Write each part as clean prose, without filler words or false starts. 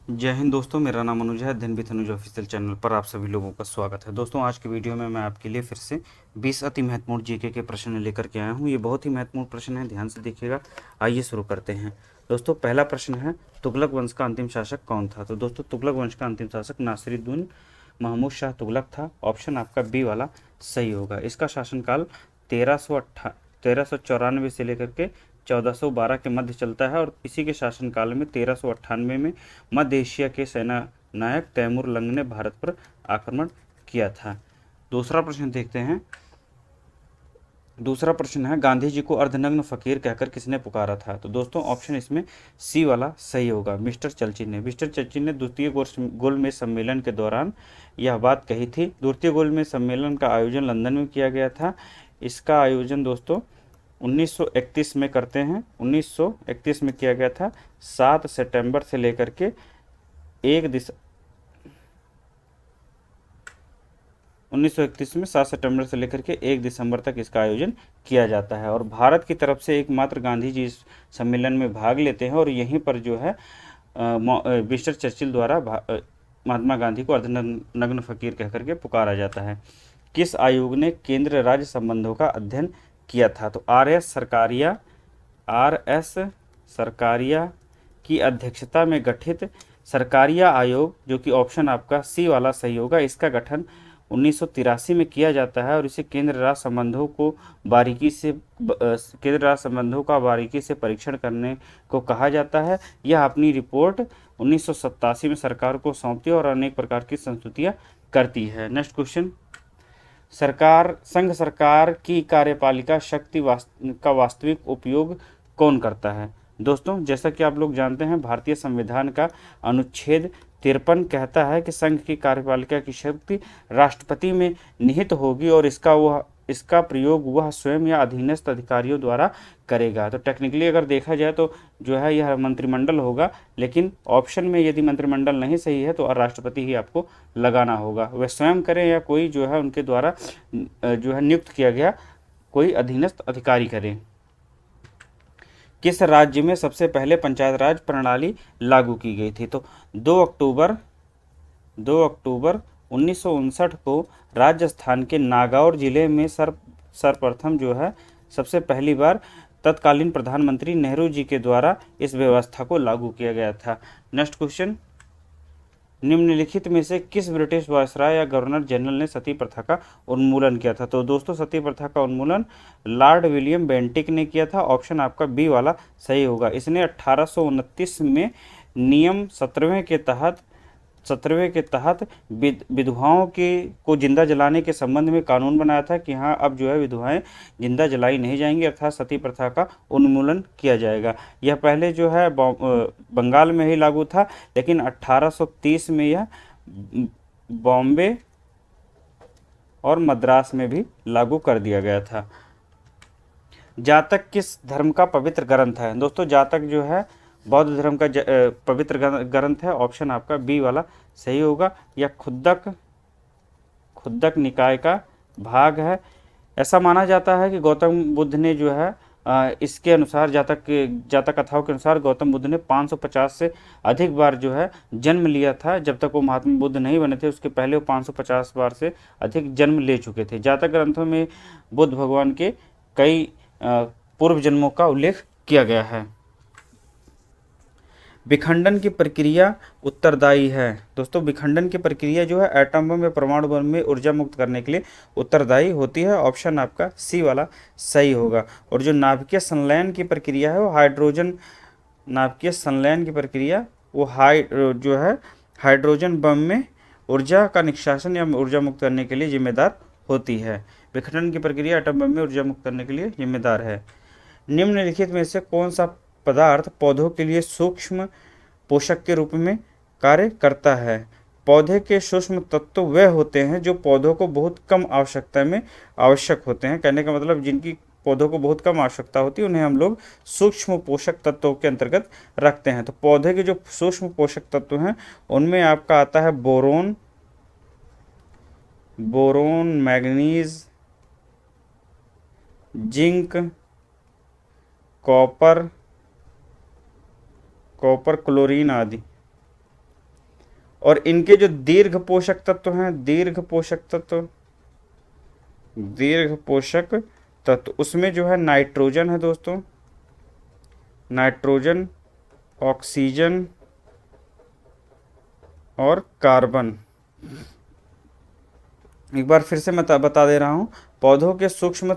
जय हिंद दोस्तों, मेरा नाम अनुज है। अध्ययन विथ अनुज ऑफिशियल चैनल पर आप सभी लोगों का स्वागत है। दोस्तों, आज की वीडियो में मैं आपके लिए फिर से 20 अति महत्वपूर्ण जीके के प्रश्न लेकर के आया हूँ। ये बहुत ही महत्वपूर्ण प्रश्न है, ध्यान से देखिएगा। आइए शुरू करते हैं। दोस्तों, पहला प्रश्न है, तुगलक वंश का अंतिम शासक कौन था? तो दोस्तों, तुगलक वंश का अंतिम शासक नासिरुद्दीन महमूद शाह तुगलक था। ऑप्शन आपका बी वाला सही होगा। इसका शासनकाल 1394 से लेकर के 1412 के मध्य चलता है और इसी के शासनकाल में 1398 में मध्य एशिया के सेना नायक तैमूर लंग ने भारत पर आक्रमण किया था। दूसरा प्रश्न देखते हैं। दूसरा प्रश्न है, गांधी जी को अर्धनग्न फकीर कहकर किसने पुकारा था? तो दोस्तों, ऑप्शन इसमें सी वाला सही होगा, मिस्टर चर्चिल ने। मिस्टर चर्चिल ने द्वितीय गोलमेज सम्मेलन के दौरान यह बात कही थी। द्वितीय गोलमेज सम्मेलन का आयोजन लंदन में किया गया था। इसका आयोजन दोस्तों 1931 में करते हैं। 1931 में किया गया था। 7 सितंबर से लेकर के 1931 में 7 सितंबर से लेकर के 1 दिसंबर तक इसका आयोजन किया जाता है और भारत की तरफ से एकमात्र गांधी जी इस सम्मेलन में भाग लेते हैं और यहीं पर जो है मिस्टर चर्चिल द्वारा महात्मा गांधी को अर्धनग्न फकीर कहकर के पुकारा जाता है। किस आयोग ने केंद्र राज्य संबंधों का अध्ययन किया था? तो आर एस सरकारिया की अध्यक्षता में गठित सरकारिया आयोग, जो कि ऑप्शन आपका सी वाला सही होगा, इसका गठन 1983 में किया जाता है और इसे केंद्र राज्य संबंधों का बारीकी से परीक्षण करने को कहा जाता है। यह अपनी रिपोर्ट 1987 में सरकार को सौंपती है और अनेक प्रकार की संस्तुतियां करती है। नेक्स्ट क्वेश्चन, संघ सरकार की कार्यपालिका शक्ति का वास्तविक उपयोग कौन करता है? दोस्तों, जैसा कि आप लोग जानते हैं, भारतीय संविधान का अनुच्छेद 53 कहता है कि संघ की कार्यपालिका की शक्ति राष्ट्रपति में निहित होगी और इसका प्रयोग वह स्वयं या अधीनस्थ अधिकारियों द्वारा करेगा। तो टेक्निकली अगर देखा जाए तो जो है यह मंत्रिमंडल होगा, लेकिन ऑप्शन में यदि मंत्रिमंडल नहीं सही है तो राष्ट्रपति ही आपको लगाना होगा। वह स्वयं करें या कोई जो है उनके द्वारा जो है नियुक्त किया गया कोई अधीनस्थ अधिकारी करे। किस राज्य में सबसे पहले पंचायत राज प्रणाली लागू की गई थी? तो 2 अक्टूबर 1959 को राजस्थान के नागौर जिले में सर्वप्रथम जो है सबसे पहली बार तत्कालीन प्रधानमंत्री नेहरू जी के द्वारा इस व्यवस्था को लागू किया गया था। नेक्स्ट क्वेश्चन, निम्नलिखित में से किस ब्रिटिश वायसराय या गवर्नर जनरल ने सती प्रथा का उन्मूलन किया था? तो दोस्तों, सती प्रथा का उन्मूलन लॉर्ड विलियम बेंटिक ने किया था। ऑप्शन आपका बी वाला सही होगा। इसने 1829 में नियम 17वें के तहत विधवाओं को जिंदा जलाने के संबंध में कानून बनाया था कि हाँ, अब जो है विधवाएं जिंदा जलाई नहीं जाएंगी, अर्थात सती प्रथा का उन्मूलन किया जाएगा। यह पहले जो है बंगाल में ही लागू था, लेकिन 1830 में यह बॉम्बे और मद्रास में भी लागू कर दिया गया था। जातक किस धर्म का पवित्र ग्रंथ है? दोस्तों, जातक जो है बौद्ध धर्म का पवित्र ग्रंथ है। ऑप्शन आपका बी वाला सही होगा। यह खुद्दक निकाय का भाग है। ऐसा माना जाता है कि गौतम बुद्ध ने जो है इसके अनुसार जातक कथाओं के अनुसार गौतम बुद्ध ने 550 से अधिक बार जो है जन्म लिया था। जब तक वो महात्मा बुद्ध नहीं बने थे उसके पहले वो 550 बार से अधिक जन्म ले चुके थे। जातक ग्रंथों में बुद्ध भगवान के कई पूर्व जन्मों का उल्लेख किया गया है। विखंडन की प्रक्रिया उत्तरदायी है? दोस्तों, विखंडन की प्रक्रिया जो है एटम बम या परमाणु बम में ऊर्जा मुक्त करने के लिए उत्तरदायी होती है। ऑप्शन आपका सी वाला सही होगा। और जो नाभिकीय संलयन की प्रक्रिया है वो नाभिकीय संलयन की प्रक्रिया वो जो है हाइड्रोजन बम में ऊर्जा का निष्कासन या ऊर्जा मुक्त करने के लिए जिम्मेदार होती है। विखंडन की प्रक्रिया एटम बम में ऊर्जा मुक्त करने के लिए जिम्मेदार है। निम्नलिखित में से कौन सा पदार्थ पौधों के लिए सूक्ष्म पोषक के रूप में कार्य करता है? पौधे के सूक्ष्म तत्व वह होते हैं जो पौधों को बहुत कम आवश्यकता में आवश्यक होते हैं। कहने का मतलब जिनकी पौधों को बहुत कम आवश्यकता होती है उन्हें हम लोग सूक्ष्म पोषक तत्वों के अंतर्गत रखते हैं। तो पौधे के जो सूक्ष्म पोषक तत्व हैं उनमें आपका आता है boron, manganese, zinc, copper, chlorine आदि। और इनके जो दीर्घ पोषक तत्व हैं, दीर्घ पोषक तत्व उसमें जो है नाइट्रोजन है दोस्तों, नाइट्रोजन, ऑक्सीजन और कार्बन। एक बार फिर से मैं बता दे रहा हूँ, पौधों के सूक्ष्म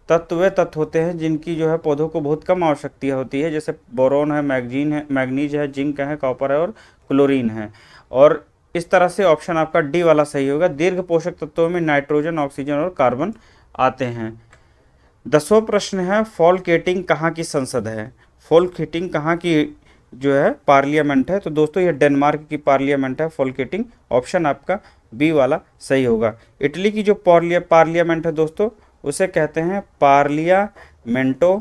तत्व वे तत्व होते हैं जिनकी जो है पौधों को बहुत कम आवश्यकता होती है, जैसे बोरोन है, मैग्नीज है, जिंक है, कॉपर है और क्लोरीन है। और इस तरह से ऑप्शन आपका डी वाला सही होगा। दीर्घ पोषक तत्वों में नाइट्रोजन, ऑक्सीजन और कार्बन आते हैं। 10वां प्रश्न है, फोल्केटिंग कहाँ की संसद है? फोल्केटिंग कहाँ की जो है पार्लियामेंट है? तो दोस्तों ये डेनमार्क की पार्लियामेंट है फोल्केटिंग। ऑप्शन आपका बी वाला सही होगा। इटली की जो पार्लियामेंट है दोस्तों उसे कहते हैं पार्लियामेंटो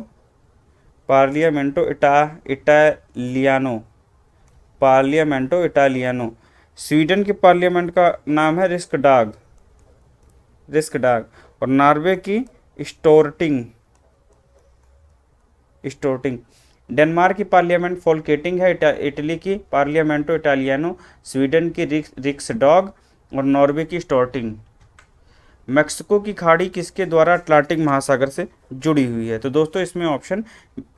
इटालियानो। स्वीडन की पार्लियामेंट का नाम है रिक्सडाग। और नॉर्वे की स्टोर्टिंग। डेनमार्क की पार्लियामेंट फोल्केटिंग है, इटली की पार्लियामेंटो इटालियानो, स्वीडन की रिक्सडाग और नॉर्वे की स्टोर्टिंग। मैक्सिको की खाड़ी किसके द्वारा अटलांटिक महासागर से जुड़ी हुई है? तो दोस्तों इसमें ऑप्शन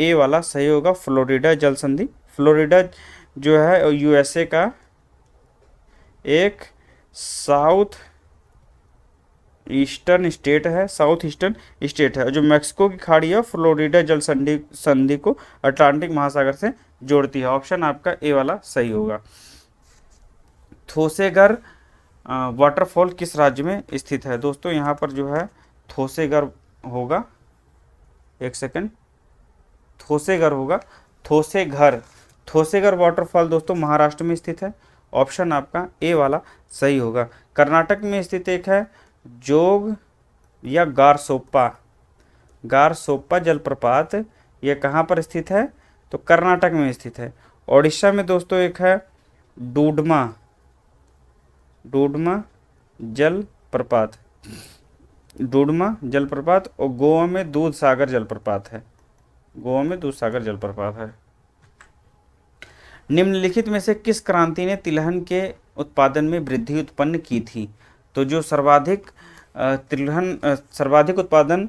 ए वाला सही होगा, फ्लोरिडा जल संधि। फ्लोरिडा जो है यूएसए का एक साउथ ईस्टर्न स्टेट है। जो मैक्सिको की खाड़ी है फ्लोरिडा जल संधि को अटलांटिक महासागर से जोड़ती है। ऑप्शन आपका ए वाला सही होगा। थोसेगर वाटरफॉल किस राज्य में स्थित है? दोस्तों यहाँ पर जो है थोसेगर होगा, एक सेकंड, थोसेगर वाटरफॉल दोस्तों महाराष्ट्र में स्थित है। ऑप्शन आपका ए वाला सही होगा। कर्नाटक में स्थित एक है जोग या गारसोप्पा जलप्रपात, यह कहाँ पर स्थित है? तो कर्नाटक में स्थित है। ओडिशा में दोस्तों एक है डूडमा जलप्रपात, और गोवा में दूधसागर जलप्रपात है। निम्नलिखित में से किस क्रांति ने तिलहन के उत्पादन में वृद्धि उत्पन्न की थी? तो जो सर्वाधिक उत्पादन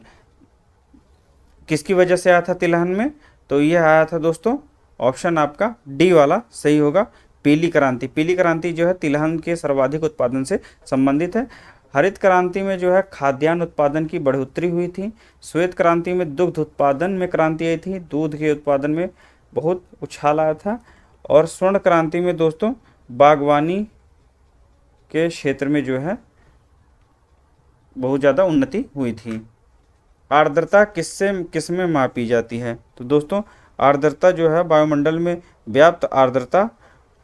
किसकी वजह से आया था तिलहन में? तो यह आया था दोस्तों, ऑप्शन आपका डी वाला सही होगा, पीली क्रांति जो है तिलहन के सर्वाधिक उत्पादन से संबंधित है। हरित क्रांति में जो है खाद्यान्न उत्पादन की बढ़ोतरी हुई थी। श्वेत क्रांति में दुग्ध उत्पादन में क्रांति आई थी, दूध के उत्पादन में बहुत उछाल आया था। और स्वर्ण क्रांति में दोस्तों बागवानी के क्षेत्र में जो है बहुत ज़्यादा उन्नति हुई थी। आर्द्रता किसमें मापी जाती है? तो दोस्तों आर्द्रता जो है वायुमंडल में व्याप्त आर्द्रता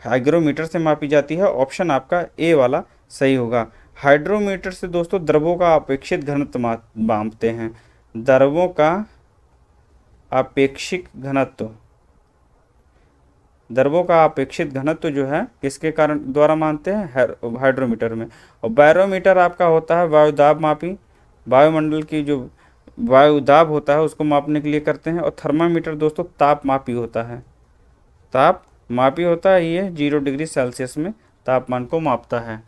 हाइग्रोमीटर से मापी जाती है। ऑप्शन आपका ए वाला सही होगा। हाइड्रोमीटर से दोस्तों द्रवों का अपेक्षित घनत्व मापते हैं। द्रवों का अपेक्षित घनत्व जो है किसके कारण द्वारा मानते हैं? हाइड्रोमीटर में। और बैरोमीटर आपका होता है वायुदाब मापी, वायुमंडल की जो वायुदाब होता है उसको मापने के लिए करते हैं। और थर्मामीटर दोस्तों ताप मापी होता है, ये 0 डिग्री सेल्सियस में तापमान को मापता है।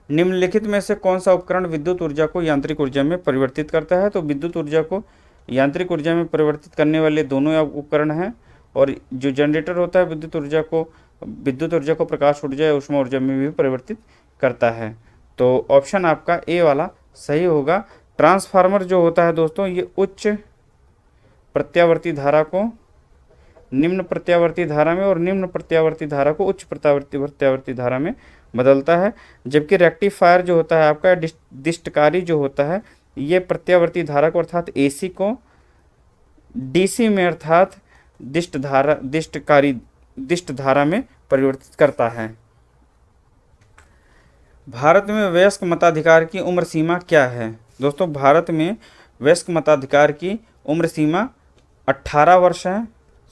निम्नलिखित में से कौन सा उपकरण विद्युत ऊर्जा को यांत्रिक ऊर्जा में परिवर्तित करता है? तो विद्युत ऊर्जा को यांत्रिक ऊर्जा में परिवर्तित करने वाले दोनों उपकरण हैं। और जो जनरेटर होता है विद्युत ऊर्जा को प्रकाश ऊर्जा या ऊष्मा ऊर्जा में भी परिवर्तित करता है। तो ऑप्शन आपका ए वाला सही होगा। ट्रांसफार्मर जो होता है दोस्तों ये उच्च प्रत्यावर्ती धारा को निम्न प्रत्यावर्ती धारा में और निम्न प्रत्यावर्ती धारा को उच्च प्रत्यावर्ती धारा में बदलता है। जबकि रेक्टिफायर जो होता है आपका दिष्टकारी जो होता है ये प्रत्यावर्ती धारा को अर्थात एसी को डीसी में अर्थात दिष्ट धारा में परिवर्तित करता है। भारत में वयस्क मताधिकार की उम्र सीमा क्या है? दोस्तों भारत में वयस्क मताधिकार की उम्र सीमा 18 वर्ष है।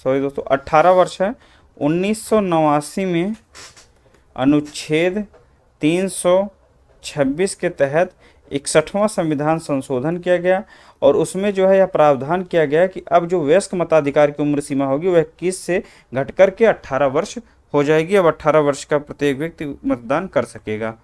18 वर्ष है। 1989 में अनुच्छेद 326 के तहत 61वां संविधान संशोधन किया गया और उसमें जो है यह प्रावधान किया गया कि अब जो वयस्क मताधिकार की उम्र सीमा होगी वह 21 से घटकर के 18 वर्ष हो जाएगी। अब 18 वर्ष का प्रत्येक व्यक्ति मतदान कर सकेगा।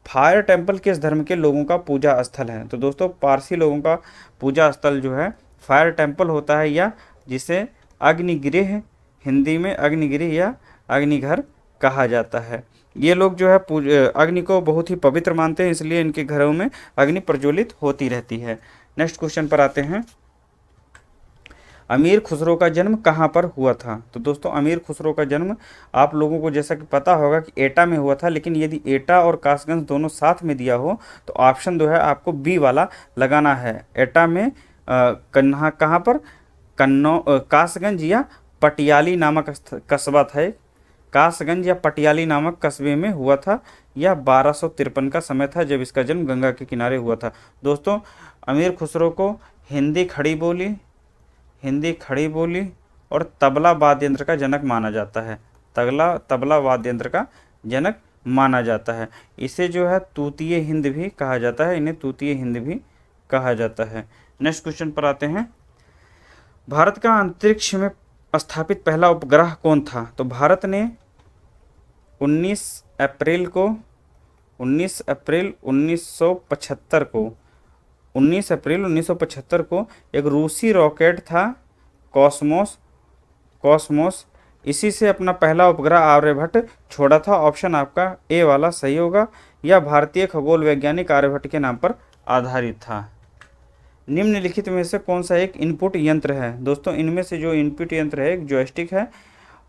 फायर टेम्पल किस धर्म के लोगों का पूजा स्थल है? तो दोस्तों पारसी लोगों का पूजा स्थल जो है फायर टेम्पल होता है, या जिसे अग्निगृह, हिंदी में अग्निगृह या अग्निघर कहा जाता है। ये लोग जो है अग्नि को बहुत ही पवित्र मानते हैं, इसलिए इनके घरों में अग्नि प्रज्वलित होती रहती है। नेक्स्ट क्वेश्चन पर आते हैं। अमीर खुसरो का जन्म कहाँ पर हुआ था? तो दोस्तों अमीर खुसरो का जन्म आप लोगों को जैसा कि पता होगा कि एटा में हुआ था, लेकिन यदि एटा और कासगंज दोनों साथ में दिया हो तो ऑप्शन जो है आपको बी वाला लगाना है। एटा में कहाँ पर कासगंज या पटियाली नामक कस्बा था, कासगंज या पटियाली नामक कस्बे में हुआ था। यह 1253 का समय था जब इसका जन्म गंगा के किनारे हुआ था। दोस्तों अमीर खुसरो को हिंदी खड़ी बोली और तबला वाद्य यंत्र का जनक माना जाता है। तबला वाद्य यंत्र का जनक माना जाता है। इसे जो है तूतीय हिंद भी कहा जाता है, इन्हें तूतीय हिंद भी कहा जाता है। नेक्स्ट क्वेश्चन पर आते हैं। भारत का अंतरिक्ष में स्थापित पहला उपग्रह कौन था? तो भारत ने 19 अप्रैल 1975 को एक रूसी रॉकेट था कॉस्मोस, इसी से अपना पहला उपग्रह आर्यभट्ट छोड़ा था। ऑप्शन आपका ए वाला सही होगा। यह भारतीय खगोल वैज्ञानिक आर्यभट्ट के नाम पर आधारित था। निम्नलिखित में से कौन सा एक इनपुट यंत्र है? दोस्तों इनमें से जो इनपुट यंत्र है एक जॉयस्टिक है,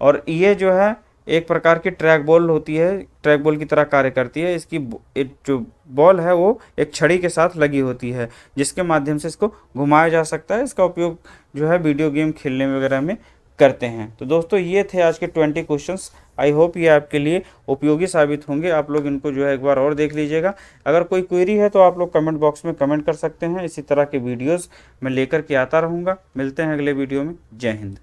और ये जो है एक प्रकार की ट्रैक बॉल होती है, ट्रैक बॉल की तरह कार्य करती है। इसकी जो बॉल है वो एक छड़ी के साथ लगी होती है, जिसके माध्यम से इसको घुमाया जा सकता है। इसका उपयोग जो है वीडियो गेम खेलने वगैरह में करते हैं। तो दोस्तों ये थे आज के 20 क्वेश्चंस। आई होप ये आपके लिए उपयोगी साबित होंगे। आप लोग इनको जो है एक बार और देख लीजिएगा। अगर कोई क्वेरी है तो आप लोग कमेंट बॉक्स में कमेंट कर सकते हैं। इसी तरह के वीडियोस मैं लेकर के आता रहूँगा। मिलते हैं अगले वीडियो में। जय हिंद।